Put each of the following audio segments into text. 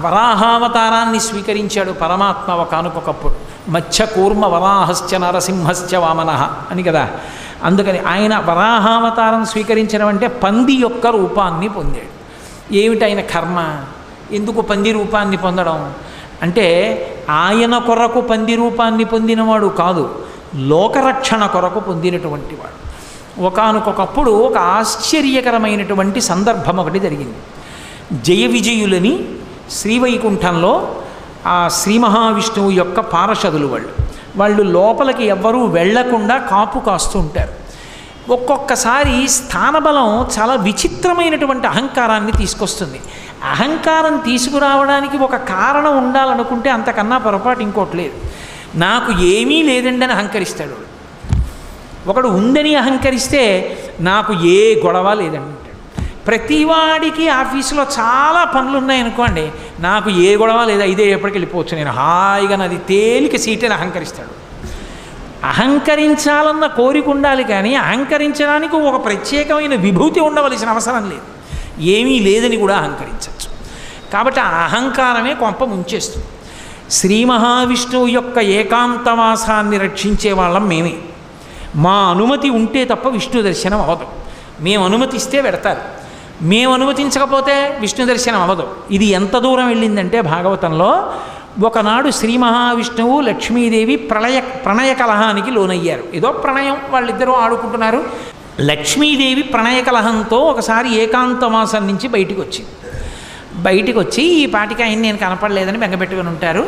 వరాహావతారాన్ని స్వీకరించాడు పరమాత్మ ఒకానొకప్పుడు. మత్స్య కూర్మ వరాహశ్చ నరసింహశ్చ వామనః అని కదా. అందుకని ఆయన వరాహావతారం స్వీకరించడం అంటే పంది యొక్క రూపాన్ని పొందాడు. ఏమిటి ఆయన కర్మ? ఎందుకు పంది రూపాన్ని పొందడం అంటే, ఆయన కొరకు పంది రూపాన్ని పొందినవాడు కాదు, లోకరక్షణ కొరకు పొందినటువంటి వాడు. ఒకానొకప్పుడు ఒక ఆశ్చర్యకరమైనటువంటి సందర్భం ఒకటి జరిగింది. జయ విజయులని శ్రీవైకుంఠంలో ఆ శ్రీ మహావిష్ణువు యొక్క పార్షదులు వాళ్ళు లోపలికి ఎవ్వరూ వెళ్లకుండా కాపు కాస్తూ ఉంటారు. ఒక్కొక్కసారి స్థానబలం చాలా విచిత్రమైనటువంటి అహంకారాన్ని తీసుకొస్తుంది. అహంకారం తీసుకురావడానికి ఒక కారణం ఉండాలనుకుంటే అంతకన్నా పొరపాటు ఇంకోటి లేదు. నాకు ఏమీ లేదండి అని అహంకరిస్తాడు ఒకడు. ఉందని అహంకరిస్తే నాకు ఏ గొడవ లేదండి అంటాడు. ప్రతివాడికి ఆఫీసులో చాలా పనులు ఉన్నాయనుకోండి, నాకు ఏ గొడవ లేదా, ఇదే ఎప్పటికి వెళ్ళిపోవచ్చు, నేను హాయిగా నాది తేలిక సీట్ అని అహంకరిస్తాడు. అహంకరించాలన్న కోరిక ఉండాలి, కానీ అహంకరించడానికి ఒక ప్రత్యేకమైన విభూతి ఉండవలసిన అవసరం లేదు. ఏమీ లేదని కూడా అహంకరించవచ్చు. కాబట్టి ఆ అహంకారమే కొంప ముంచేస్తుంది. శ్రీ మహావిష్ణువు యొక్క ఏకాంతవాసాన్ని రక్షించే వాళ్ళం మేమే. మా అనుమతి ఉంటే తప్ప విష్ణు దర్శనం అవ్వదు. మేము అనుమతిస్తే పెడతారు, మేము అనుమతించకపోతే విష్ణు దర్శనం అవ్వదు. ఇది ఎంత దూరం వెళ్ళిందంటే భాగవతంలో ఒకనాడు శ్రీ మహావిష్ణువు లక్ష్మీదేవి ప్రణయ కలహానికి లోనయ్యారు. ఏదో ప్రణయం, వాళ్ళిద్దరూ ఆడుకుంటున్నారు. లక్ష్మీదేవి ప్రణయ కలహంతో ఒకసారి ఏకాంతవాసం నుంచి బయటికి వచ్చి ఈ పాటికి ఆయన నేను కనపడలేదని బెంగపెట్టుకుని ఉంటారు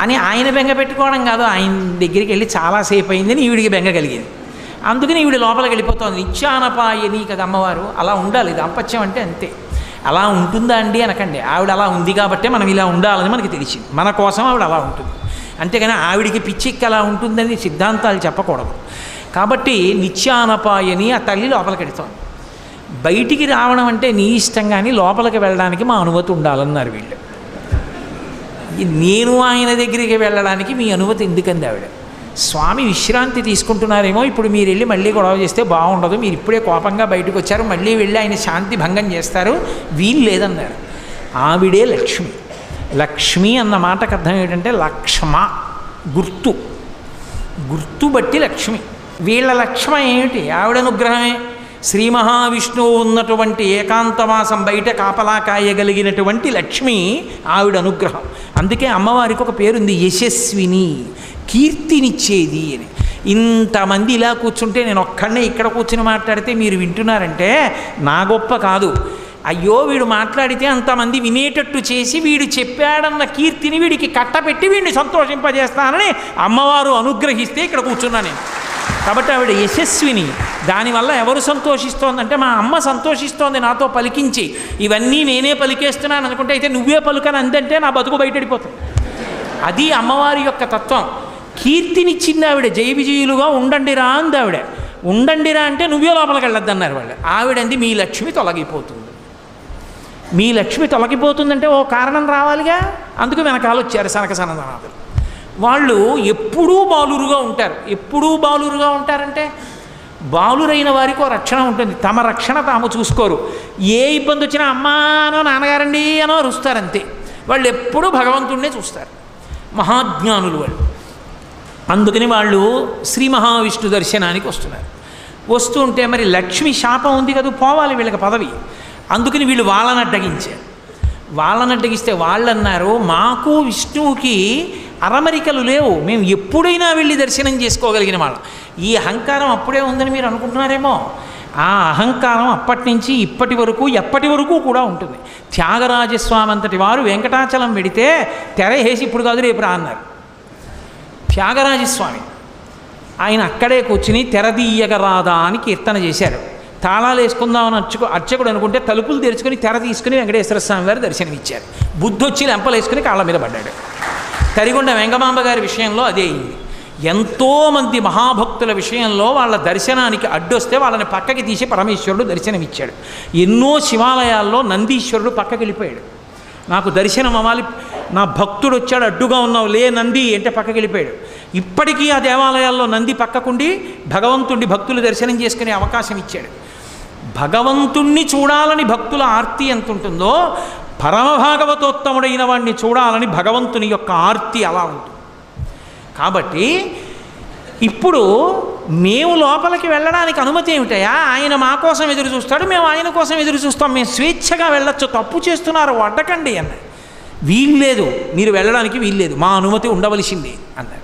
అని ఆయన బెంగ పెట్టుకోవడం కాదు, ఆయన దగ్గరికి వెళ్ళి చాలాసేపు అయిందని ఈవిడికి బెంగ కలిగింది. అందుకని ఈవిడ లోపలికి వెళ్ళిపోతుంది. నిత్యానపాయని కదా అమ్మవారు, అలా ఉండాలి. దాంపత్యం అంటే అంతే. అలా ఉంటుందా అండి అనకండి. ఆవిడ అలా ఉంది కాబట్టే మనం ఇలా ఉండాలని మనకి తెలిసింది. మన కోసం ఆవిడ అలా ఉంటుంది. అంతేగాని ఆవిడికి పిచ్చిక్కి అలా ఉంటుందని సిద్ధాంతాలు చెప్పకూడదు. కాబట్టి నిత్యానపాయని ఆ తల్లి లోపలికి వెళుతోంది. బయటికి రావడం అంటే నీ ఇష్టం, కానీ లోపలికి వెళ్ళడానికి మా అనుమతి ఉండాలన్నారు వీళ్ళు. నేను ఆయన దగ్గరికి వెళ్ళడానికి మీ అనుమతి ఎందుకంది ఆవిడ? స్వామి విశ్రాంతి తీసుకుంటున్నారేమో, ఇప్పుడు మీరు వెళ్ళి మళ్ళీ గొడవ చేస్తే బాగుండదు, మీరు ఇప్పుడే కోపంగా బయటకు వచ్చారు, మళ్ళీ వెళ్ళి ఆయన శాంతి భంగం చేస్తారు, వీలు లేదన్నారు. ఆవిడే లక్ష్మి. లక్ష్మి అన్న మాటకు అర్థం ఏంటంటే లక్ష్మ, గుర్తు బట్టి లక్ష్మి. వీళ్ళ లక్ష్మ ఏమిటి? ఆవిడ అనుగ్రహమే. శ్రీ మహావిష్ణువు ఉన్నటువంటి ఏకాంతవాసం బయట కాపలా కాయగలిగినటువంటి లక్ష్మి ఆవిడ అనుగ్రహం. అందుకే అమ్మవారికి ఒక పేరుంది, యశస్విని, కీర్తినిచ్చేది అని. ఇంతమంది ఇలా కూర్చుంటే నేను ఒక్కడనే ఇక్కడ కూర్చుని మాట్లాడితే మీరు వింటున్నారంటే నా గొప్ప కాదు. అయ్యో వీడు మాట్లాడితే అంతమంది వినేటట్టు చేసి వీడు చెప్పాడన్న కీర్తిని వీడికి కట్టపెట్టి వీడిని సంతోషింపజేస్తానని అమ్మవారు అనుగ్రహిస్తే ఇక్కడ కూర్చున్నా నేను. కాబట్టి ఆవిడ యశస్విని. దానివల్ల ఎవరు సంతోషిస్తోందంటే మా అమ్మ సంతోషిస్తోంది నాతో పలికించి. ఇవన్నీ నేనే పలికేస్తున్నాను అనుకుంటే అయితే నువ్వే పలుకని అందంటే నా బతుకు బయటడిపోతుంది. అది అమ్మవారి యొక్క తత్వం. కీర్తినిచ్చింది ఆవిడ. జయ విజయులుగా ఉండండిరా అంది ఆవిడ. ఉండండిరా అంటే నువ్వే లోపలికి వెళ్ళొద్దన్నారు వాళ్ళు. ఆవిడంది మీ లక్ష్మి తొలగిపోతుంది. మీ లక్ష్మి తొలగిపోతుందంటే ఓ కారణం రావాలిగా. అందుకు వెనకాల వచ్చారు సనక సనదనాథులు. వాళ్ళు ఎప్పుడూ బాలురుగా ఉంటారు. ఎప్పుడూ బాలురుగా ఉంటారంటే బాలురైన వారికి ఓ రక్షణ ఉంటుంది. తమ రక్షణ తాము చూసుకోరు. ఏ ఇబ్బంది వచ్చినా అమ్మానో నాన్నగారండి అనో అరుస్తారంతే. వాళ్ళు ఎప్పుడూ భగవంతుడినే చూస్తారు. మహాజ్ఞానులు వాళ్ళు. అందుకని వాళ్ళు శ్రీ మహావిష్ణు దర్శనానికి వస్తున్నారు. వస్తూ ఉంటే మరి లక్ష్మి శాపం ఉంది కదా, పోవాలి వీళ్ళకి పదవి. అందుకని వీళ్ళు వాళ్ళని అడ్డగించారు. వాళ్ళని అడ్డగిస్తే వాళ్ళు అన్నారు, మాకు విష్ణువుకి అరమరికలు లేవు, మేము ఎప్పుడైనా వెళ్ళి దర్శనం చేసుకోగలిగిన వాళ్ళం. ఈ అహంకారం అప్పుడే ఉందని మీరు అనుకుంటున్నారేమో. ఆ అహంకారం అప్పటి నుంచి ఇప్పటి వరకు ఎప్పటి వరకు కూడా ఉంటుంది. త్యాగరాజస్వామి అంతటి వారు వెంకటాచలం వెడితే తెర వేసి ఇప్పుడు కాదు రేపు రా అన్నారు. త్యాగరాజస్వామి ఆయన అక్కడే కూర్చుని తెరదీయగరాదా అని కీర్తన చేశారు. తాళాలు వేసుకుందామని అర్చకుడు అనుకుంటే తలుపులు తెరుచుకొని తెర తీసుకుని వెంకటేశ్వర స్వామి వారు దర్శనమిచ్చారు. బుద్ధొచ్చి లెంపలు వేసుకుని కాళ్ళ మీద పడ్డాడు. తరిగొండ వెంగమాంబ గారి విషయంలో అదే అయింది. ఎంతోమంది మహాభక్తుల విషయంలో వాళ్ళ దర్శనానికి అడ్డొస్తే వాళ్ళని పక్కకి తీసి పరమేశ్వరుడు దర్శనమిచ్చాడు. ఎన్నో శివాలయాల్లో నందీశ్వరుడు పక్కకి వెళ్ళిపోయాడు. నాకు దర్శనం అవ్వాలి, నా భక్తుడు వచ్చాడు అడ్డుగా ఉన్నావు లే నంది అంటే పక్కకి వెళ్ళిపోయాడు. ఇప్పటికీ ఆ దేవాలయాల్లో నంది పక్కకుండి భగవంతుడి భక్తులు దర్శనం చేసుకునే అవకాశం ఇచ్చాడు. భగవంతుణ్ణి చూడాలని భక్తుల ఆర్తి ఎంత ఉంటుందో పరమభాగవతోత్తముడైన వాడిని చూడాలని భగవంతుని యొక్క ఆర్తి అలా ఉంటుంది. కాబట్టి ఇప్పుడు మేము లోపలికి వెళ్ళడానికి అనుమతి ఏమిటయా? ఆయన మా కోసం ఎదురు చూస్తాడు, మేము ఆయన కోసం ఎదురు చూస్తాం, మేము స్వేచ్ఛగా వెళ్ళొచ్చు, తప్పు చేస్తున్నారు అడ్డకండి అన్నాడు. వీల్లేదు, మీరు వెళ్ళడానికి వీల్లేదు, మా అనుమతి ఉండవలసిందే అన్నాడు.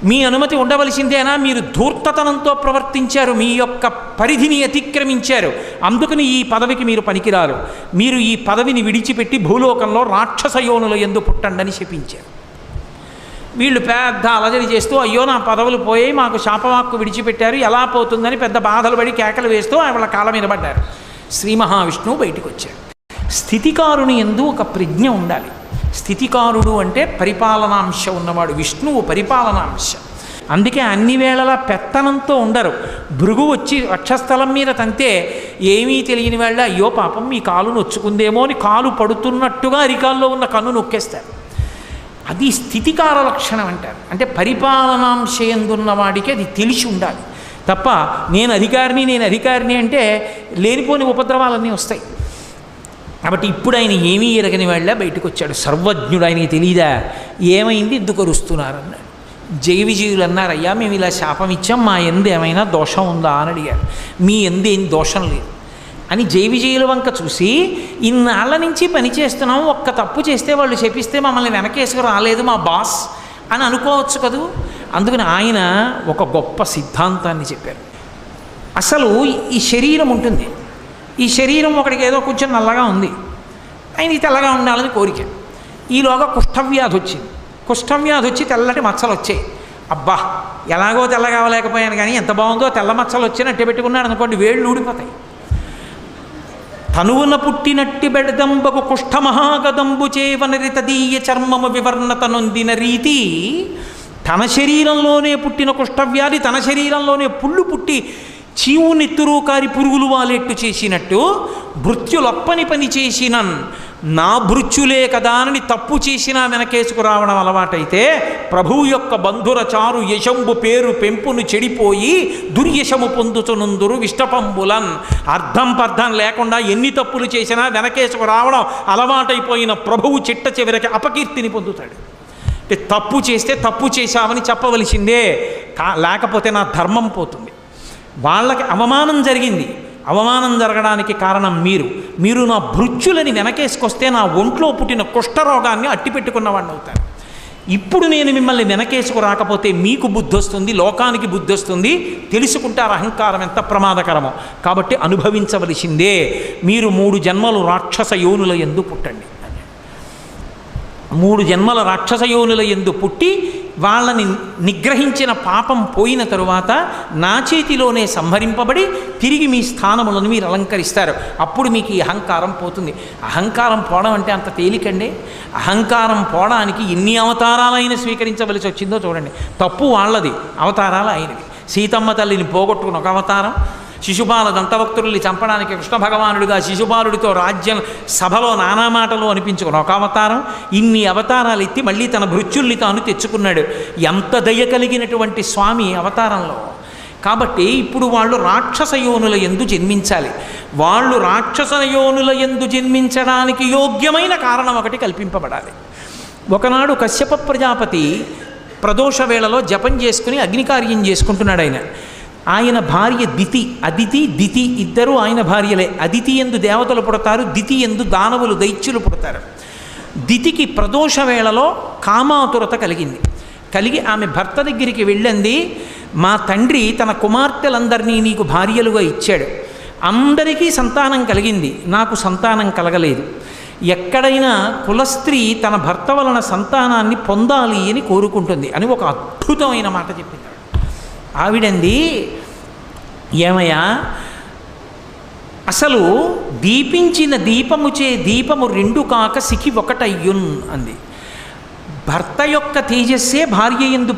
మీ అనుమతి ఉండవలసిందేనా? మీరు ధూర్తతనంతో ప్రవర్తించారు, మీ యొక్క పరిధిని అతిక్రమించారు, అందుకని ఈ పదవికి మీరు పనికిరారు, మీరు ఈ పదవిని విడిచిపెట్టి భూలోకంలో రాక్షసయోనుల యందు పుట్టండని శపించారు. వీళ్ళు పెద్ద అలజడి చేస్తూ, అయ్యో నా పదవులు పోయాయి, మాకు శాపవాక్కు విడిచిపెట్టారు, ఎలా పోతుందని పెద్ద బాధలు పడి కేకలు వేస్తూ వాళ్ళ కాళ్ళ మీద పడ్డారు. శ్రీ మహావిష్ణువు బయటికి వచ్చారు. స్థితికారుని యందు ఒక ప్రజ్ఞ ఉండాలి. స్థితికారుడు అంటే పరిపాలనాంశ ఉన్నవాడు, విష్ణువు పరిపాలనాంశ. అందుకే అన్ని వేళలా పెత్తనంతో ఉండరు. భృగు వచ్చి వక్షస్థలం మీద తంతే ఏమీ తెలియని వాళ్ళ, అయ్యో పాపం మీ కాలు నొచ్చుకుందేమో అని కాలు పడుతున్నట్టుగా అరికాల్లో ఉన్న కన్ను నొక్కేస్తారు. అది స్థితికార లక్షణం అంటారు. అంటే పరిపాలనాంశయందున్న వాడికి అది తెలిసి ఉండాలి తప్ప నేను అధికారిని అంటే లేనిపోని ఉపద్రవాలన్నీ వస్తాయి. కాబట్టి ఇప్పుడు ఆయన ఏమీ ఎరగని వాళ్ళ బయటకు వచ్చాడు. సర్వజ్ఞుడు, ఆయనకి తెలియదా ఏమైంది, ఎందుకు అరుస్తున్నారు అన్నాడు. జైవిజీవులు అన్నారు, అయ్యా మేము ఇలా శాపం ఇచ్చాం, మా ఎందు ఏమైనా దోషం ఉందా అని అడిగారు. మీ ఎందు ఏం దోషం లేదు అని జైవిజీయుల వంక చూసి, ఇన్నాళ్ళ నుంచి పని చేస్తున్నాం, ఒక్క తప్పు చేస్తే వాళ్ళు శపిస్తే మమ్మల్ని వెనకేసుకు రాలేదు మా బాస్ అని అనుకోవచ్చు కదూ. అందుకని ఆయన ఒక గొప్ప సిద్ధాంతాన్ని చెప్పారు. అసలు ఈ శరీరం ఉంటుంది, ఈ శరీరం ఒకడికి ఏదో కొంచెం నల్లగా ఉంది, ఆయనకి తెల్లగా ఉండాలని కోరిక. ఈలోగా కుష్ఠవ్యాధి వచ్చింది. కుష్ఠవ్యాధి వచ్చి తెల్లటి మచ్చలు వచ్చాయి. అబ్బా ఎలాగో తెల్లగా అవ్వలేకపోయాను కానీ ఎంత బాగుందో, తెల్ల మచ్చలు వచ్చినట్టు పెట్టుకున్నాడు అనుకోండి, వేళ్ళు ఊడిపోతాయి. తనువున పుట్టినట్టి బెడదంబకు కుష్ఠమహాగదంబు చేవనరి తదీయ చర్మము వివర్ణత నొందిన రీతి, తన శరీరంలోనే పుట్టిన కుష్ఠవ్యాధి తన శరీరంలోనే పుళ్ళు పుట్టి చీవు నెత్తురు కారి పురుగులు వాలెట్టు చేసినట్టు, భృత్యులొప్పని పని చేసినన్ నా భృత్యులే కదా అని తప్పు చేసినా వెనకేసుకు రావడం అలవాటైతే, ప్రభువు యొక్క బంధుర చారు యశంబు పేరు పెంపును చెడిపోయి దుర్యశము పొందుతునందురు విష్టపంబులన్. అర్థం పర్థం లేకుండా ఎన్ని తప్పులు చేసినా వెనకేసుకు రావడం అలవాటైపోయిన ప్రభువు చిట్ట చివరికి అపకీర్తిని పొందుతాడు. అంటే తప్పు చేస్తే తప్పు చేశామని చెప్పవలసిందే, లేకపోతే నా ధర్మం పోతుంది. వాళ్ళకి అవమానం జరిగింది, అవమానం జరగడానికి కారణం మీరు నా భృత్యులని వెనకేసుకొస్తే నా ఒంట్లో పుట్టిన కుష్ఠరోగాన్ని అట్టిపెట్టుకున్నవాడిని అవుతారు. ఇప్పుడు నేను మిమ్మల్ని వెనకేసుకు రాకపోతే మీకు బుద్ధి వస్తుంది, లోకానికి బుద్ధి వస్తుంది, తెలుసుకుంటారు అహంకారం ఎంత ప్రమాదకరమో. కాబట్టి అనుభవించవలసిందే. మీరు 3 జన్మలు రాక్షస యోనుల యందు పుట్టండి. 3 జన్మల రాక్షస యోనుల యందు పుట్టి వాళ్ళని నిగ్రహించిన పాపం పోయిన తరువాత నా చేతిలోనే సంహరింపబడి తిరిగి మీ స్థానములను మీరు అలంకరిస్తారు. అప్పుడు మీకు ఈ అహంకారం పోతుంది. అహంకారం పోవడం అంటే అంత తేలికండి. అహంకారం పోవడానికి ఎన్ని అవతారాలైన స్వీకరించవలసి వచ్చిందో చూడండి. తప్పు వాళ్ళది, అవతారాలు ఆయనవి. సీతమ్మ తల్లిని పోగొట్టుకుని ఒక అవతారం, శిశుపాల దంతభక్తుల్ని చంపడానికి కృష్ణ భగవానుడిగా శిశుపాలుడితో రాజ్యం సభలో నానా మాటలు అనిపించుకుని ఒక అవతారం. ఇన్ని అవతారాలు ఎత్తి మళ్ళీ తన భృత్యుల్ని తాను తెచ్చుకున్నాడు. ఎంత దయ కలిగినటువంటి స్వామి అవతారంలో. కాబట్టి ఇప్పుడు వాళ్ళు రాక్షస యోనుల యందు జన్మించాలి. వాళ్ళు రాక్షస యోనుల యందు జన్మించడానికి యోగ్యమైన కారణం ఒకటి కల్పింపబడాలి. ఒకనాడు కశ్యప ప్రజాపతి ప్రదోష వేళలో జపం చేసుకుని అగ్నికార్యం చేసుకుంటున్నాడు. ఆయన భార్య అదితి దితి ఇద్దరు ఆయన భార్యలే. అదితి యందు దేవతలు పుడతారు, దితి యందు దానవులు దైత్యులు పుడతారు. దితికి ప్రదోష వేళలో కామాతురత కలిగి ఆమె భర్త దగ్గరికి వెళ్ళింది, మా తండ్రి తన కుమార్తెలందరినీ నీకు భార్యలుగా ఇచ్చాడు, అందరికీ సంతానం కలిగింది, నాకు సంతానం కలగలేదు. ఎక్కడైనా కులస్త్రీ తన భర్త వలన సంతానాన్ని పొందాలి అని కోరుకుంటుంది అని ఒక అద్భుతమైన మాట చెప్పింది. ఆవిడంది, ఏమయ్యా అసలు దీపించిన దీపముచే దీపము 2 కాక సికి ఒకటయ్యున్ అంది. భర్త యొక్క తేజస్సే భార్య యందు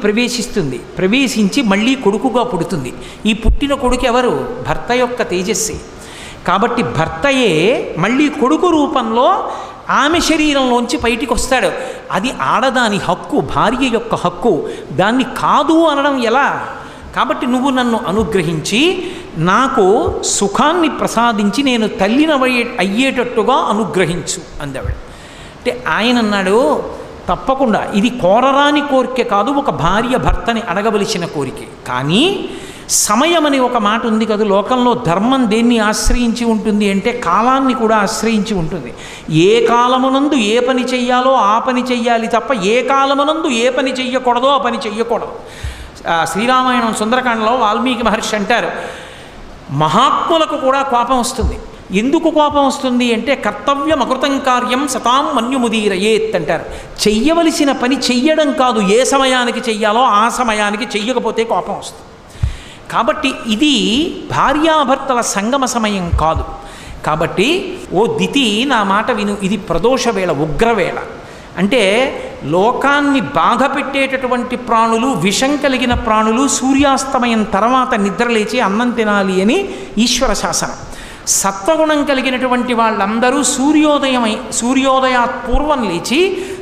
ప్రవేశించి మళ్ళీ కొడుకుగా పుడుతుంది. ఈ పుట్టిన కొడుకు ఎవరు? భర్త యొక్క తేజస్సే. కాబట్టి భర్తయే మళ్ళీ కొడుకు రూపంలో ఆమె శరీరంలోంచి బయటికి వస్తాడు. అది ఆడదాని హక్కు, భార్య యొక్క హక్కు. దాన్ని కాదు అనడం ఎలా? కాబట్టి నువ్వు నన్ను అనుగ్రహించి నాకు సుఖాన్ని ప్రసాదించి నేను అయ్యేటట్టుగా అనుగ్రహించు అందావిడ. అంటే ఆయన అన్నాడు, తప్పకుండా ఇది కోరరాని కోరిక కాదు, ఒక భార్య భర్తని అడగవలసిన కోరికే. కానీ సమయం అని ఒక మాట ఉంది కదా, లోకంలో ధర్మం దేన్ని ఆశ్రయించి ఉంటుంది అంటే కాలాన్ని కూడా ఆశ్రయించి ఉంటుంది. ఏ కాలమునందు ఏ పని చెయ్యాలో ఆ పని చెయ్యాలి తప్ప ఏ కాలమునందు ఏ పని చెయ్యకూడదో ఆ పని చెయ్యకూడదు. శ్రీరామాయణం సుందరకాండలో వాల్మీకి మహర్షి అంటారు, మహాత్ములకు కూడా కోపం వస్తుంది. ఎందుకు కోపం వస్తుంది అంటే కర్తవ్యం అకృతం కార్యం సతాం మన్యుముదీరయేత్ అంటారు. చెయ్యవలసిన పని చెయ్యడం కాదు, ఏ సమయానికి చెయ్యాలో ఆ సమయానికి చెయ్యకపోతే కోపం వస్తుంది. కాబట్టి ఇది భార్యాభర్తల సంగమ సమయం కాదు. కాబట్టి ఓ దితి నా మాట విను, ఇది ప్రదోష వేళ, ఉగ్రవేళ. అంటే లోకాన్ని బాధ పెట్టేటటువంటి ప్రాణులు, విషం కలిగిన ప్రాణులు సూర్యాస్తమయం తర్వాత నిద్రలేచి అన్నం తినాలి అని ఈశ్వర శాసనం. సత్వగుణం కలిగినటువంటి వాళ్ళందరూ సూర్యోదయాత్ పూర్వం లేచి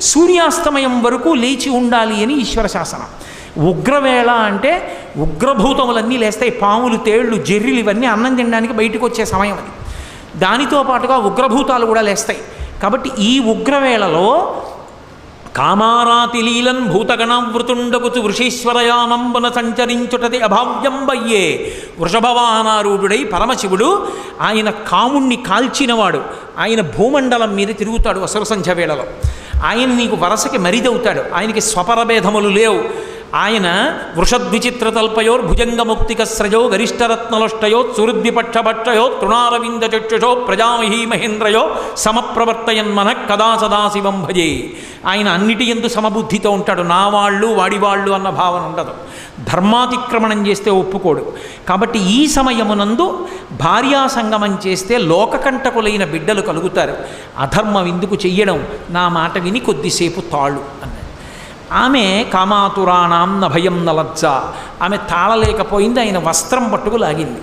సూర్యాస్తమయం వరకు లేచి ఉండాలి అని ఈశ్వర శాసనం. ఉగ్రవేళ అంటే ఉగ్రభూతములన్నీ లేస్తాయి, పాములు, తేళ్లు, జెర్రిలు ఇవన్నీ అన్నం తినడానికి బయటకు వచ్చే సమయం అది. దానితో పాటుగా ఉగ్రభూతాలు కూడా లేస్తాయి. కాబట్టి ఈ ఉగ్రవేళలో కామారాతి లీలన్ భూతగణవృతుండగుచు వృషీశ్వరయానంబున సంచరించుటది అభావ్యంబయ్యే వృషభవాహనారూఢుడై పరమశివుడు. ఆయన కాముణ్ణి కాల్చినవాడు. ఆయన భూమండలం మీద తిరుగుతాడు అసుర సంధ్య వేళలో. ఆయన నీకు వరసకి మరిదవుతాడు. ఆయనకి స్వపరభేదములు లేవు. ఆయన వృషద్విచిత్రతల్పయోర్ భుజంగముక్తికస్రజో గరిష్టరత్నలుష్టయో సురుద్విపక్షభక్షయో తృణారవింద చక్షుషో ప్రజామహీ మహేంద్రయో సమప్రవర్తయన్మన కదా సదాశివం భజే. ఆయన అన్నిటి యందు సమబుద్ధితో ఉంటాడు. నా వాళ్ళు వాడివాళ్ళు అన్న భావన ఉండదు. ధర్మాతిక్రమణం చేస్తే ఒప్పుకోడు. కాబట్టి ఈ సమయమునందు భార్యా సంగమం చేస్తే లోకకంటకులైన బిడ్డలు కలుగుతారు. అధర్మం ఎందుకు చెయ్యడం, నా మాట విని కొద్దిసేపు తాళ్ళు అన్నాడు. ఆమె కామాతురాణం నభయం నలజ్జ. ఆమె తాళలేకపోయింది. ఆయన వస్త్రం పట్టుకు లాగింది.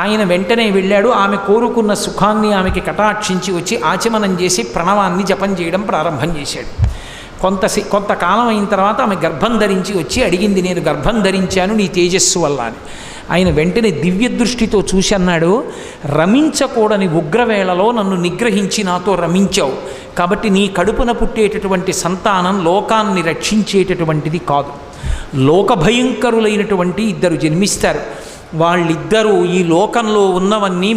ఆయన వెంటనే వెళ్ళాడు. ఆమె కోరుకున్న సుఖాన్ని ఆమెకి కటాక్షించి వచ్చి ఆచమనం చేసి ప్రణవాన్ని జపం చేయడం ప్రారంభం చేశాడు. కొంతకాలం అయిన తర్వాత ఆమె గర్భం ధరించి వచ్చి అడిగింది, నేను గర్భం ధరించాను నీ తేజస్సు వల్ల అని. ఆయన వెంటనే దివ్య దృష్టితో చూసి అన్నాడు, రమించకూడని ఉగ్రవేళలో నన్ను నిగ్రహించి నాతో రమించావు. కాబట్టి నీ కడుపున పుట్టేటటువంటి సంతానం లోకాన్ని రక్షించేటటువంటిది కాదు. లోకభయంకరులైనటువంటి ఇద్దరు జన్మిస్తారు. వాళ్ళిద్దరూ ఈ లోకంలో ఉన్నవన్నీ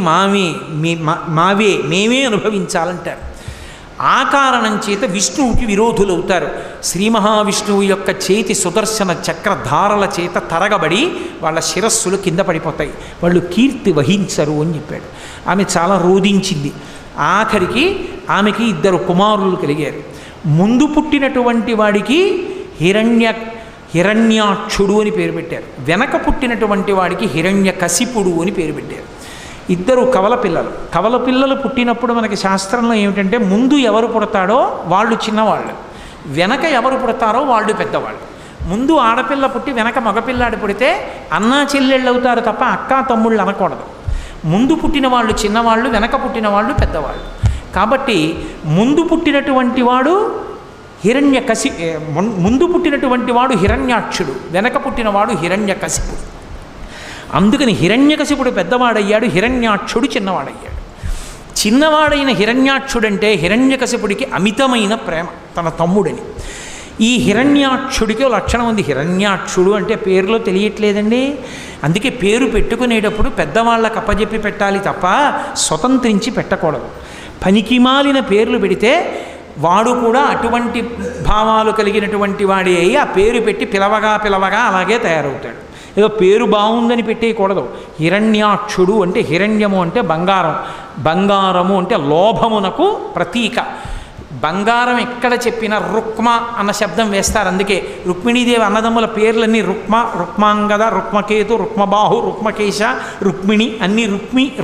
మావే మేమే అనుభవించాలంటారు. ఆ కారణం చేత విష్ణువుకి విరోధులవుతారు. శ్రీ మహావిష్ణువు యొక్క చేతి సుదర్శన చక్రధారల చేత తరగబడి వాళ్ళ శిరస్సులు కింద పడిపోతాయి. వాళ్ళు కీర్తి వహించరు అని చెప్పాడు. ఆమె చాలా రోధించింది. ఆఖరికి ఆమెకి ఇద్దరు కుమారులు కలిగారు. ముందు పుట్టినటువంటి వాడికి హిరణ్యాక్షుడు అని పేరు పెట్టారు. వెనక పుట్టినటువంటి వాడికి హిరణ్యకశిపుడు అని పేరు పెట్టారు. ఇద్దరు కవల పిల్లలు. కవల పిల్లలు పుట్టినప్పుడు మనకి శాస్త్రంలో ఏమిటంటే ముందు ఎవరు పుడతాడో వాళ్ళు చిన్నవాళ్ళు, వెనక ఎవరు పుడతారో వాళ్ళు పెద్దవాళ్ళు. ముందు ఆడపిల్ల పుట్టి వెనక మగపిల్లాడు పుడితే అన్నా చెల్లెళ్ళు అవుతారు తప్ప అక్కా తమ్ముళ్ళు అనకూడదు. ముందు పుట్టిన వాళ్ళు చిన్నవాళ్ళు, వెనక పుట్టిన వాళ్ళు పెద్దవాళ్ళు. కాబట్టి ముందు పుట్టినటువంటి వాడు ముందు పుట్టినటువంటి వాడు హిరణ్యాక్షుడు, వెనక పుట్టినవాడు హిరణ్యకశిపుడు. అందుకని హిరణ్యకశిపుడు పెద్దవాడయ్యాడు, హిరణ్యాక్షుడు చిన్నవాడయ్యాడు. చిన్నవాడైన హిరణ్యాక్షుడంటే హిరణ్యకశిపుడికి అమితమైన ప్రేమ తన తమ్ముడని. ఈ హిరణ్యాక్షుడికి లక్షణం ఉంది. హిరణ్యాక్షుడు అంటే పేరులో తెలియట్లేదండి. అందుకే పేరు పెట్టుకునేటప్పుడు పెద్దవాళ్ళకు అప్పజెప్పి పెట్టాలి తప్ప స్వతంత్రించి పెట్టకూడదు. పనికిమాలిన పేర్లు పెడితే వాడు కూడా అటువంటి భావాలు కలిగినటువంటి వాడే అయి ఆ పేరు పెట్టి పిలవగా అలాగే తయారవుతాడు. ఏదో పేరు బాగుందని పెట్టేయకూడదు. హిరణ్యాక్షుడు అంటే హిరణ్యము అంటే బంగారం, బంగారము అంటే లోభమునకు ప్రతీక. బంగారం ఎక్కడ చెప్పినా రుక్మ అన్న శబ్దం వేస్తారు. అందుకే రుక్మిణీదేవి అన్నదమ్ముల పేర్లన్నీ రుక్మాంగద, రుక్మకేతు, రుక్మబాహు, రుక్మకేశ, రుక్మిణి అన్నీ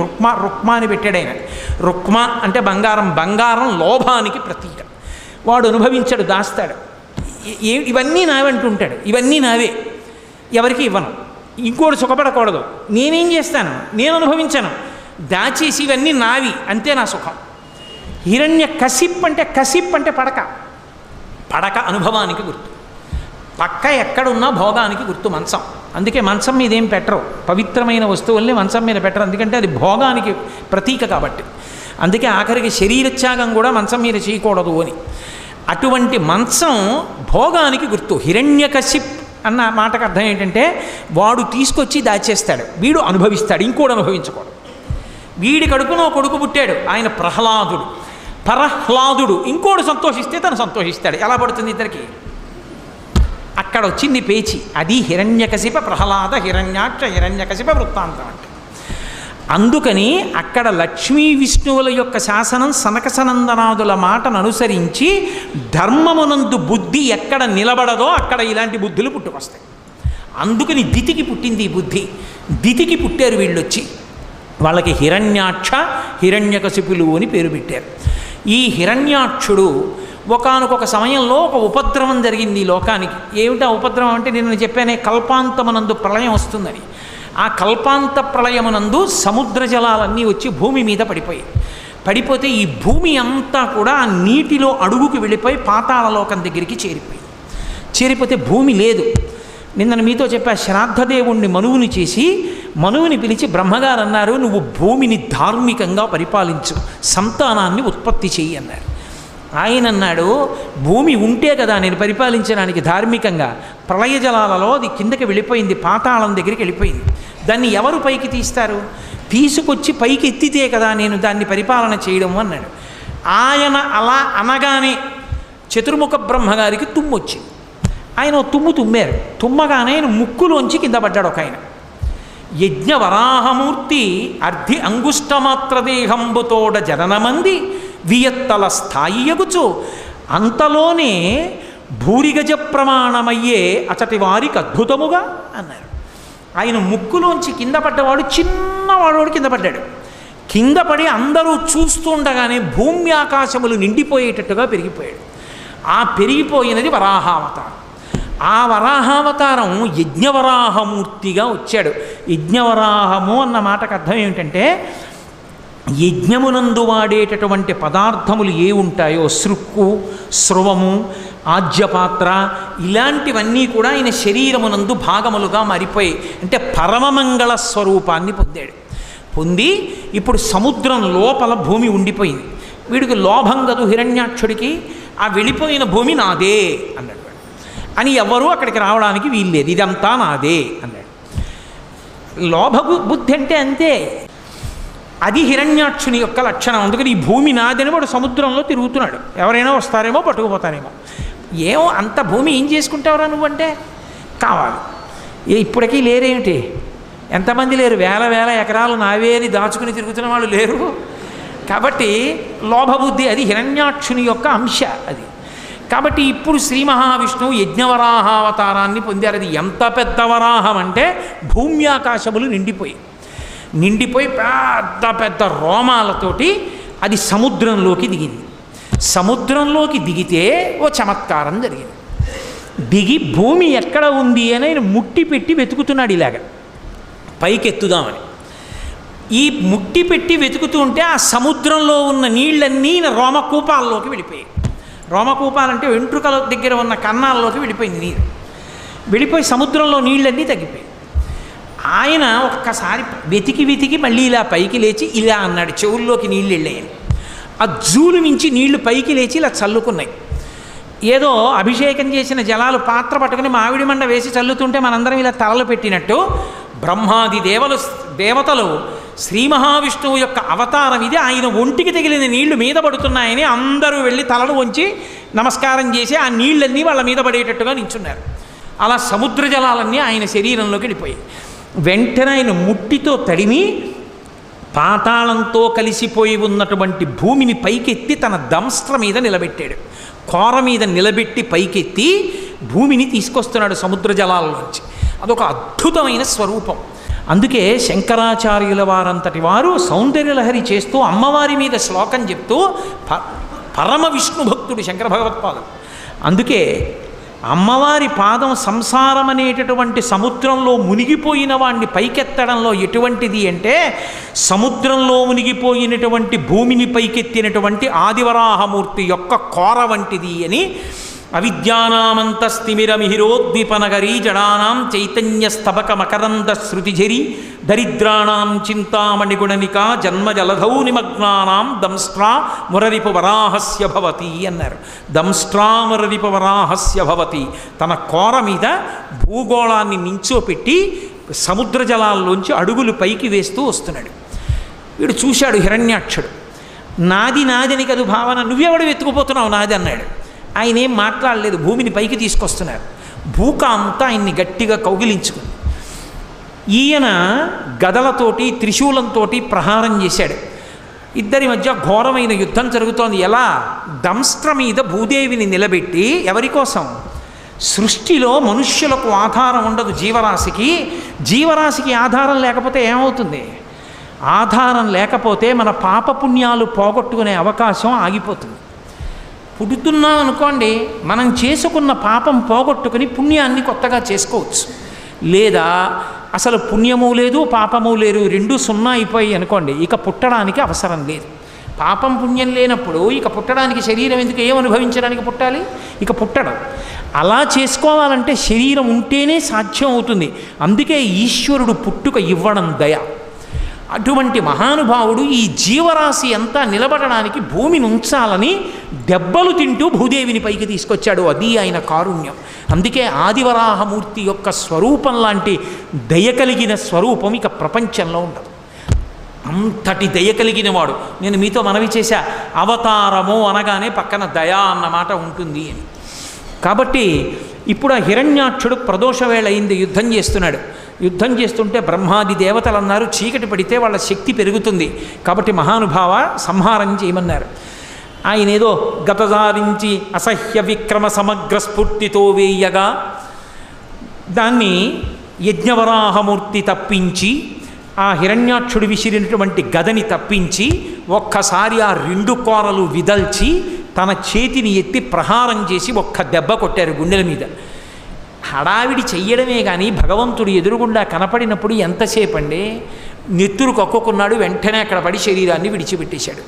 రుక్మ అని పెట్టాడు ఆయన. రుక్మ అంటే బంగారం, బంగారం లోభానికి ప్రతీక. వాడు అనుభవించాడు, దాస్తాడు. ఇవన్నీ నావంటుంటాడు, ఇవన్నీ నావే, ఎవరికి ఇవ్వను, ఇంకోటి సుఖపడకూడదు, నేనేం చేస్తాను, నేను అనుభవించాను, దాచేసి ఇవన్నీ నావి, అంతే నా సుఖం. హిరణ్యకశిప్ అంటే పడక అనుభవానికి గుర్తు. పక్క ఎక్కడున్నా భోగానికి గుర్తు మంచం. అందుకే మంచం మీద ఏం పెట్టరు, పవిత్రమైన వస్తువుల్ని మంచం మీద పెట్టరు, ఎందుకంటే అది భోగానికి ప్రతీక కాబట్టి. అందుకే ఆఖరికి శరీరత్యాగం కూడా మంచం మీద చేయకూడదు అని. అటువంటి మంచం భోగానికి గుర్తు. హిరణ్యకశిప్ అన్న మాటకు అర్థం ఏంటంటే వాడు తీసుకొచ్చి దాచేస్తాడు, వీడు అనుభవిస్తాడు, ఇంకోడు అనుభవించకూడదు. వీడి కడుపునో కొడుకు పుట్టాడు, ఆయన ప్రహ్లాదుడు, పరహ్లాదుడు, ఇంకోడు సంతోషిస్తే తను సంతోషిస్తాడు. ఎలా పడుతుంది ఇద్దరికి? అక్కడ వచ్చింది పేచి. అది హిరణ్యకశిప ప్రహ్లాద హిరణ్యాక్ష హిరణ్యకశిప వృత్తాంతం అంటే. అందుకని అక్కడ లక్ష్మీ విష్ణువుల యొక్క శాసనం సనకసనందనాదుల మాటను అనుసరించి ధర్మమునందు బుద్ధి ఎక్కడ నిలబడదో అక్కడ ఇలాంటి బుద్ధులు పుట్టుకొస్తాయి. అందుకని దితికి పుట్టింది ఈ బుద్ధి. దితికి పుట్టారు వీళ్ళొచ్చి. వాళ్ళకి హిరణ్యాక్ష హిరణ్యకశిపులు అని పేరు పెట్టారు. ఈ హిరణ్యాక్షుడు ఒకానొక సమయంలో ఒక ఉపద్రవం జరిగింది ఈ లోకానికి. ఏమిటా ఉపద్రవం అంటే నేను చెప్పానే, కల్పాంతమునందు ప్రళయం వస్తుందని. ఆ కల్పాంత ప్రళయమునందు సముద్ర జలాలన్నీ వచ్చి భూమి మీద పడిపోతే ఈ భూమి అంతా కూడా ఆ నీటిలో అడుగుకి వెళ్ళిపోయి పాతాళలోకం దగ్గరికి చేరిపోతే భూమి లేదు. నిన్న మీతో చెప్పా, శ్రాద్ధదేవుణ్ణి మనువుని చేసి మనువుని పిలిచి బ్రహ్మగారు అన్నారు, నువ్వు భూమిని ధార్మికంగా పరిపాలించు, సంతానాన్ని ఉత్పత్తి చెయ్యి అన్నారు. ఆయన అన్నాడు, భూమి ఉంటే కదా నేను పరిపాలించడానికి ధార్మికంగా. ప్రళయ జలాలలో అది కిందకి వెళ్ళిపోయింది, పాతాళం దగ్గరికి వెళ్ళిపోయింది. దాన్ని ఎవరు పైకి తీస్తారు? తీసుకొచ్చి పైకి ఎత్తితే కదా నేను దాన్ని పరిపాలన చేయడం అన్నాడు. ఆయన అలా అనగానే చతుర్ముఖ బ్రహ్మగారికి తుమ్ము వచ్చింది. ఆయన తుమ్మారు. తుమ్మగానే ఆయన ముక్కులోంచి కింద పడ్డాడు ఒక ఆయన. యజ్ఞవరాహమూర్తి అర్ధి అంగుష్టమాత్రదేహంబుతోడ జననమంది వియత్తల స్థాయి ఎగుచు అంతలోనే భూరిగజ ప్రమాణమయ్యే అచటి వారికి అద్భుతముగా అన్నారు. ఆయన ముక్కులోంచి కింద పడ్డవాడు చిన్నవాడు కింద పడ్డాడు. కింద పడి అందరూ చూస్తుండగానే భూమి ఆకాశములు నిండిపోయేటట్టుగా పెరిగిపోయాడు. ఆ పెరిగిపోయినది వరాహావతారం. ఆ వరాహావతారం యజ్ఞవరాహమూర్తిగా వచ్చాడు. యజ్ఞవరాహము అన్న మాటకు అర్థం ఏమిటంటే యజ్ఞమునందు వాడేటటువంటి పదార్థములు ఏ ఉంటాయో, సృక్కు, స్రవము, ఆజ్యపాత్ర, ఇలాంటివన్నీ కూడా ఆయన శరీరమునందు భాగములుగా మారిపోయాయి. అంటే పరమమంగళ స్వరూపాన్ని పొంది ఇప్పుడు సముద్రం లోపల భూమి ఉండిపోయింది. వీడికి లోభం కదు హిరణ్యాక్షుడికి, ఆ వెళ్ళిపోయిన భూమి నాదే అన్నాడు. అని ఎవరూ అక్కడికి రావడానికి వీల్లేదు, ఇదంతా నాదే అన్నాడు. లోభ బుద్ధి అంటే అంతే. అది హిరణ్యాక్షుని యొక్క లక్షణం. అందుకని ఈ భూమి నాదని వాడు సముద్రంలో తిరుగుతున్నాడు. ఎవరైనా వస్తారేమో పట్టుకుపోతారేమో. ఏమో అంత భూమి ఏం చేసుకుంటావురా నువ్వంటే కావాలి. ఇప్పటికీ లేరేమిటి? ఎంతమంది లేరు? వేల వేల ఎకరాలు నావే అని దాచుకుని తిరుగుతున్న వాళ్ళు లేరు. కాబట్టి లోభబుద్ధి అది హిరణ్యాక్షుని యొక్క అంశ అది. కాబట్టి ఇప్పుడు శ్రీ మహావిష్ణువు యజ్ఞవరాహావతారాన్ని పొందారు. అది ఎంత పెద్ద వరాహం అంటే భూమి ఆకాశములు నిండిపోయి పెద్ద పెద్ద రోమాలతోటి అది సముద్రంలోకి దిగింది. సముద్రంలోకి దిగితే ఓ చమత్కారం జరిగింది. దిగి భూమి ఎక్కడ ఉంది అని ఆయన ముట్టి పెట్టి వెతుకుతున్నాడు ఇలాగ పైకెత్తుదామని. ఈ ముట్టి పెట్టి వెతుకుతూ ఉంటే ఆ సముద్రంలో ఉన్న నీళ్ళన్నీ రోమకూపాల్లోకి వెళ్ళిపోయాయి. రోమకూపాలంటే వెంట్రుకల దగ్గర ఉన్న కన్నాల్లోకి వెళ్ళిపోయింది నీరు. వెళ్ళిపోయి సముద్రంలో నీళ్ళన్నీ తగ్గిపోయాయి. ఆయన ఒక్కసారి వెతికి మళ్ళీ ఇలా పైకి లేచి ఇలా అన్నాడు, చెవుల్లోకి నీళ్ళు వెళ్ళాయని. ఆ జూలు నుంచి నీళ్లు పైకి లేచి ఇలా చల్లుకున్నాయి. ఏదో అభిషేకం చేసిన జలాలు పాత్ర పట్టుకుని మామిడి మండ వేసి చల్లుతుంటే మనందరం ఇలా తలలు పెట్టినట్టు బ్రహ్మాది దేవతలు శ్రీ మహావిష్ణువు యొక్క అవతారం ఇది. ఆయన ఒంటికి తగిలిన నీళ్లు మీద పడుతున్నాయని అందరూ వెళ్ళి తలలు వంచి నమస్కారం చేసి ఆ నీళ్ళన్నీ వాళ్ళ మీద పడేటట్టుగా నించున్నారు. అలా సముద్ర జలాలన్నీ ఆయన శరీరంలోకి వెళ్ళిపోయాయి. వెంటనే ఆయన ముట్టితో తడిమి పాతాళంతో కలిసిపోయి ఉన్నటువంటి భూమిని పైకెత్తి తన దంస్ట్ర మీద నిలబెట్టాడు. కోర మీద నిలబెట్టి పైకెత్తి భూమిని తీసుకొస్తున్నాడు సముద్ర జలాల్లోంచి. అదొక అద్భుతమైన స్వరూపం. అందుకే శంకరాచార్యుల వారంతటి వారు సౌందర్యలహరి చేస్తూ అమ్మవారి మీద శ్లోకం చెప్తూ పరమ విష్ణు భక్తుడు శంకర భగవత్పాదుడు. అందుకే అమ్మవారి పాదం సంసారం అనేటటువంటి సముద్రంలో మునిగిపోయిన వాడిని పైకెత్తడంలో ఎటువంటిది అంటే సముద్రంలో మునిగిపోయినటువంటి భూమిని పైకెత్తినటువంటి ఆదివరాహమూర్తి యొక్క కోర వంటిది అని అవిద్యానామంతస్తిమిరమిహిరోద్దీపనగరీ జడానాం చైతన్యస్తబక మకరంద శృతిఝరి దరిద్రాణాం చింతామణిగుణనికా జన్మజలధౌ నిమగ్నానాం దంస్ట్రా మురరిపు వరాహస్య భవతి అన్నారు. దంస్ట్రా మురరిపు వరాహస్య భవతి. తన కోర మీద భూగోళాన్ని నించోపెట్టి సముద్ర జలాల్లోంచి అడుగులు పైకి వేస్తూ వస్తున్నాడు. వీడు చూశాడు హిరణ్యాక్షుడు. నాది నాదిని కదు భావన, నువ్వెవడు వెతుకుపోతున్నావు నాది అన్నాడు. ఆయన ఏం మాట్లాడలేదు, భూమిని పైకి తీసుకొస్తున్నారు. భూకాంత ఆయన్ని గట్టిగా కౌగిలించుకుంది. ఈయన గదలతోటి త్రిశూలంతో ప్రహారం చేశాడు. ఇద్దరి మధ్య ఘోరమైన యుద్ధం జరుగుతోంది. ఎలా? దంస్ట్ర మీద భూదేవిని నిలబెట్టి, ఎవరి కోసం? సృష్టిలో మనుష్యులకు ఆధారం ఉండదు జీవరాశికి. జీవరాశికి ఆధారం లేకపోతే ఏమవుతుంది? ఆధారం లేకపోతే మన పాపపుణ్యాలు పోగొట్టుకునే అవకాశం ఆగిపోతుంది. పుడుతున్నాం అనుకోండి, మనం చేసుకున్న పాపం పోగొట్టుకుని పుణ్యాన్ని కొత్తగా చేసుకోవచ్చు. లేదా అసలు పుణ్యము లేదు పాపము లేదు, రెండు సున్నా అయిపోయి అనుకోండి, ఇక పుట్టడానికి అవసరం లేదు. పాపం పుణ్యం లేనప్పుడు ఇక పుట్టడానికి శరీరం ఎందుకు? ఏం అనుభవించడానికి పుట్టాలి? ఇక పుట్టడం. అలా చేసుకోవాలంటే శరీరం ఉంటేనే సాధ్యం అవుతుంది. అందుకే ఈశ్వరుడు పుట్టుక ఇవ్వడం దయ. అటువంటి మహానుభావుడు ఈ జీవరాశి అంతా నిలబడడానికి భూమిని ఉంచాలని దెబ్బలు తింటూ భూదేవిని పైకి తీసుకొచ్చాడు. అది ఆయన కారుణ్యం. అందుకే ఆదివరాహమూర్తి యొక్క స్వరూపం లాంటి దయ కలిగిన స్వరూపం ఇక ప్రపంచంలో ఉండదు. అంతటి దయ కలిగిన వాడు. నేను మీతో మనవి చేశా, అవతారము అనగానే పక్కన దయా అన్నమాట ఉంటుంది అని. కాబట్టి ఇప్పుడు ఆ హిరణ్యాక్షుడు ప్రదోష వేళ అయింది, యుద్ధం చేస్తున్నాడు. యుద్ధం చేస్తుంటే బ్రహ్మాది దేవతలు అన్నారు, చీకటి పడితే వాళ్ళ శక్తి పెరుగుతుంది, కాబట్టి మహానుభావ సంహారం చేయమన్నారు. ఆయన ఏదో గతజారించి అసహ్య విక్రమ సమగ్ర స్ఫూర్తితో వేయగా దాన్ని యజ్ఞవరాహమూర్తి తప్పించి, ఆ హిరణ్యాక్షుడు విసిరినటువంటి గదని తప్పించి ఒక్కసారి ఆ రెండు కోరలు విదల్చి తన చేతిని ఎత్తి ప్రహారం చేసి ఒక్క దెబ్బ కొట్టారు గుండెల మీద. హడావిడి చెయ్యడమే కానీ భగవంతుడు ఎదురుగుండా కనపడినప్పుడు ఎంతసేపు అండి? నెత్తురు కక్కుకున్నాడు, వెంటనే అక్కడ పడి శరీరాన్ని విడిచిపెట్టేశాడు.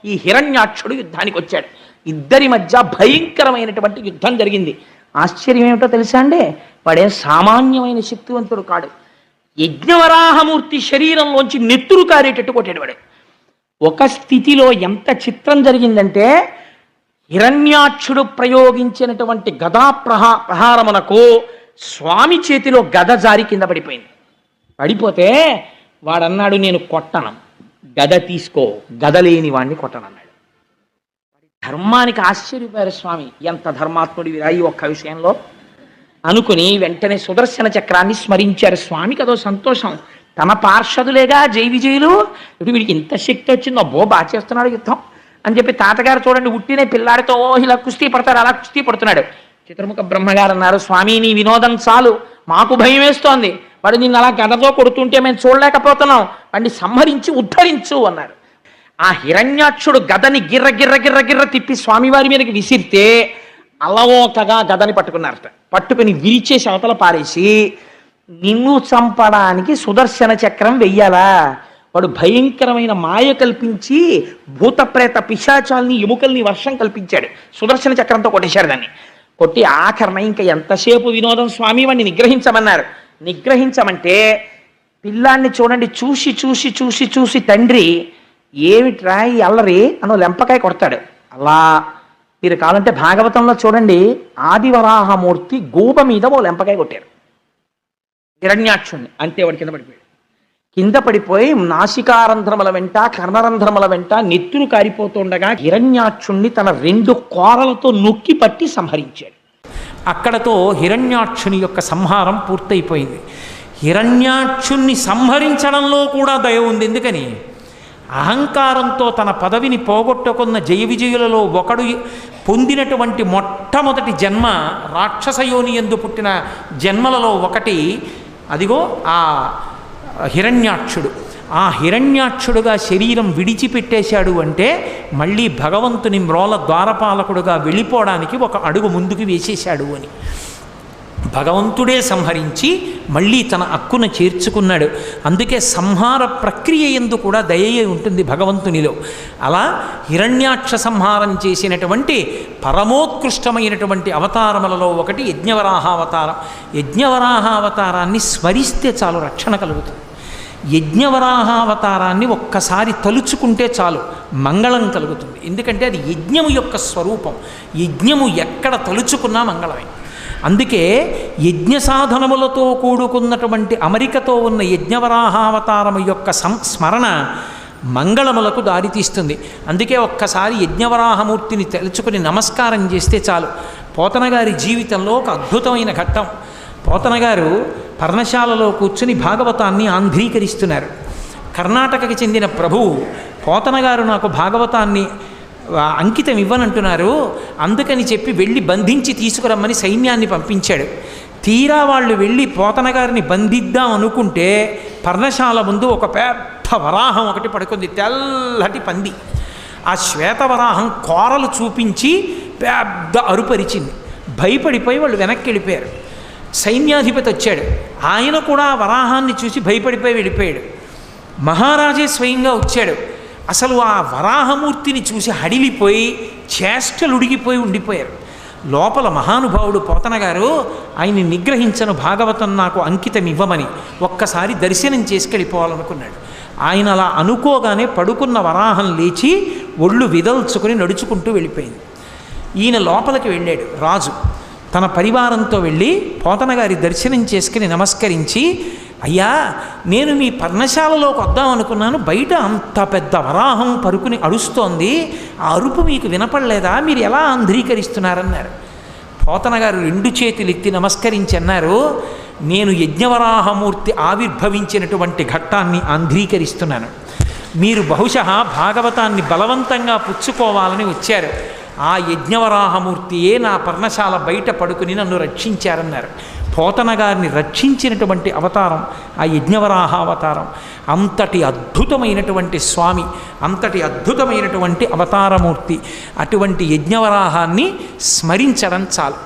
ఈ హిరణ్యాక్షుడు యుద్ధానికి వచ్చాడు. ఇద్దరి మధ్య భయంకరమైనటువంటి యుద్ధం జరిగింది. ఆశ్చర్యం ఏమిటో తెలుసా అండి? వాడేం సామాన్యమైన శక్తివంతుడు కాడు. యజ్ఞవరాహమూర్తి శరీరంలోంచి నెత్తురు కారేటట్టు కొట్టాడు వాడు. ఒక స్థితిలో ఎంత చిత్రం జరిగిందంటే, హిరణ్యాక్షుడు ప్రయోగించినటువంటి గదా ప్రహారమునకు స్వామి చేతిలో గద జారి కింద పడిపోయింది. పడిపోతే వాడన్నాడు, నేను కొట్టను, గద తీసుకో, గద లేని వాడిని కొట్టనన్నాడు. ధర్మానికి ఆశ్చర్యపోయారు స్వామి. ఎంత ధర్మాత్ముడి ఈ ఒక్క విషయంలో అనుకుని వెంటనే సుదర్శన చక్రాన్ని స్మరించారు. స్వామికి అదో సంతోషం. తమ పార్షదులేగా జై విజయులు, ఇప్పుడు వీడికి ఇంత శక్తి వచ్చిందో, అబ్బో బాగా చేస్తున్నాడు యుద్ధం అని చెప్పి తాతగారు చూడండి ఉట్టినే పిల్లాడితో ఇలా కుస్తీ పడతాడు, అలా కుస్తీ పడుతున్నాడు. చిత్రముఖ బ్రహ్మగారు అన్నారు, స్వామి నీ వినోదం చాలు, మాకు భయం వేస్తోంది. వాడు నిన్ను అలా గదతో కొడుతుంటే మేము చూడలేకపోతున్నాం, వాడిని సంహరించి ఉద్ధరించు అన్నారు. ఆ హిరణ్యాక్షుడు గదని గిర్ర గిర్ర గిర్ర గిర్ర తిప్పి స్వామివారి మీదకి విసిరితే అలవోకగా గదని పట్టుకున్నారట. పట్టుకుని విరిచేసి అవతల పారేసి, నిన్ను చంపడానికి సుదర్శన చక్రం వెయ్యాలా? వాడు భయంకరమైన మాయ కల్పించి భూతప్రేత పిశాచాల్ని ఎముకల్ని వర్షం కల్పించాడు. సుదర్శన చక్రంతో కొట్టేశాడు దాన్ని. కొట్టి ఆఖరణ ఇంకా ఎంతసేపు వినోదం స్వామి, వాడిని నిగ్రహించమన్నారు. నిగ్రహించమంటే పిల్లాన్ని చూడండి, చూసి చూసి చూసి చూసి తండ్రి ఏమిట్రా ఈ అల్లరి అను లెంపకాయ కొడతాడు. అలా మీరు కావాలంటే భాగవతంలో చూడండి, ఆదివరాహమూర్తి గూప మీద ఓ లెంపకాయ కొట్టారు హిరణ్యాక్షుణ్ణి. అంతే వాడు కింద పడిపోయాడు. కింద పడిపోయి నాసికారంధ్రముల వెంట కర్ణరంధ్రముల వెంట నెత్తురు కారిపోతుండగా హిరణ్యాక్షుణ్ణి తన రెండు కోరలతో నొక్కి పట్టి సంహరించాడు. అక్కడతో హిరణ్యాక్షుని యొక్క సంహారం పూర్తయిపోయింది. హిరణ్యాక్షుణ్ణి సంహరించడంలో కూడా దయ ఉంది. ఎందుకని? అహంకారంతో తన పదవిని పోగొట్టుకున్న జయ విజయులలో ఒకడు పొందినటువంటి మొట్టమొదటి జన్మ రాక్షసయోని యందు పుట్టిన జన్మలలో ఒకటి అదిగో ఆ హిరణ్యాక్షుడు. ఆ హిరణ్యాక్షుడుగా శరీరం విడిచిపెట్టేశాడు అంటే మళ్ళీ భగవంతుని మ్రోల ద్వారపాలకుడుగా వెళ్ళిపోవడానికి ఒక అడుగు ముందుకు వేసేశాడు అని. భగవంతుడే సంహరించి మళ్ళీ తన అక్కున చేర్చుకున్నాడు. అందుకే సంహార ప్రక్రియ యందు కూడా దయయే ఉంటుంది భగవంతునిలో. అలా హిరణ్యాక్ష సంహారం చేసినటువంటి పరమోత్కృష్టమైనటువంటి అవతారములలో ఒకటి యజ్ఞవరాహావతారం. యజ్ఞవరాహావతారాన్ని స్మరిస్తే చాలు రక్షణ కలుగుతుంది. యజ్ఞవరాహావతారాన్ని ఒక్కసారి తలుచుకుంటే చాలు మంగళం కలుగుతుంది. ఎందుకంటే అది యజ్ఞము యొక్క స్వరూపం. యజ్ఞము ఎక్కడ తలుచుకున్నా మంగళమే. అందుకే యజ్ఞ సాధనములతో కూడుకున్నటువంటి అమరికతో ఉన్న యజ్ఞవరాహావతారము యొక్క స్మరణ మంగళములకు దారితీస్తుంది. అందుకే ఒక్కసారి యజ్ఞవరాహమూర్తిని తలుచుకుని నమస్కారం చేస్తే చాలు. పోతనగారి జీవితంలో ఒక అద్భుతమైన ఘట్టం. పోతనగారు పర్ణశాలలో కూర్చుని భాగవతాన్ని ఆంధ్రీకరిస్తున్నారు. కర్ణాటకకి చెందిన ప్రభువు పోతనగారు నాకు భాగవతాన్ని అంకితం ఇవ్వనంటున్నారు, అందుకని చెప్పి వెళ్ళి బంధించి తీసుకురమ్మని సైన్యాన్ని పంపించాడు. తీరా వాళ్ళు వెళ్ళి పోతనగారిని బంధిద్దాం అనుకుంటే పర్ణశాల ముందు ఒక పెద్ద వరాహం ఒకటి పడుకుంది, తెల్లటి పంది. ఆ శ్వేతవరాహం కోరలు చూపించి పెద్ద అరుపరిచింది. భయపడిపోయి వాళ్ళు వెనక్కి వెళ్ళిపోయారు. సైన్యాధిపతి వచ్చాడు, ఆయన కూడా వరాహాన్ని చూసి భయపడిపోయి వెళ్ళిపోయాడు. మహారాజే స్వయంగా వచ్చాడు. అసలు ఆ వరాహమూర్తిని చూసి హడిలిపోయి చేష్టలుడిగిపోయి ఉండిపోయారు. లోపల మహానుభావుడు పోతనగారు ఆయన్ని నిగ్రహించను, భాగవతం నాకు అంకితం ఇవ్వమని ఒక్కసారి దర్శనం చేసుకెళ్ళిపోవాలనుకున్నాడు. ఆయన అలా అనుకోగానే పడుకున్న వరాహం లేచి ఒళ్ళు విదల్చుకొని నడుచుకుంటూ వెళ్ళిపోయింది. ఈయన లోపలికి వెళ్ళాడు. రాజు తన పరివారంతో వెళ్ళి పోతనగారి దర్శనం చేసుకుని నమస్కరించి, అయ్యా నేను మీ పర్ణశాలలోకి వద్దాం అనుకున్నాను, బయట అంత పెద్ద వరాహం పరుకుని అరుస్తోంది, ఆ అరుపు మీకు వినపడలేదా, మీరు ఎలా ఆంధ్రీకరిస్తున్నారన్నారు. పోతనగారు రెండు చేతులు ఎత్తి నమస్కరించి అన్నారు, నేను యజ్ఞవరాహమూర్తి ఆవిర్భవించినటువంటి ఘట్టాన్ని ఆంధ్రీకరిస్తున్నాను. మీరు బహుశः భాగవతాన్ని బలవంతంగా పుచ్చుకోవాలని వచ్చారు. ఆ యజ్ఞవరాహమూర్తియే నా పర్ణశాల బయట పడుకుని నన్ను రక్షించారన్నారు. పోతనగారిని రక్షించినటువంటి అవతారం ఆ యజ్ఞవరాహావతారం. అంతటి అద్భుతమైనటువంటి స్వామి, అంతటి అద్భుతమైనటువంటి అవతారమూర్తి. అటువంటి యజ్ఞవరాహాన్ని స్మరించడం చాలు.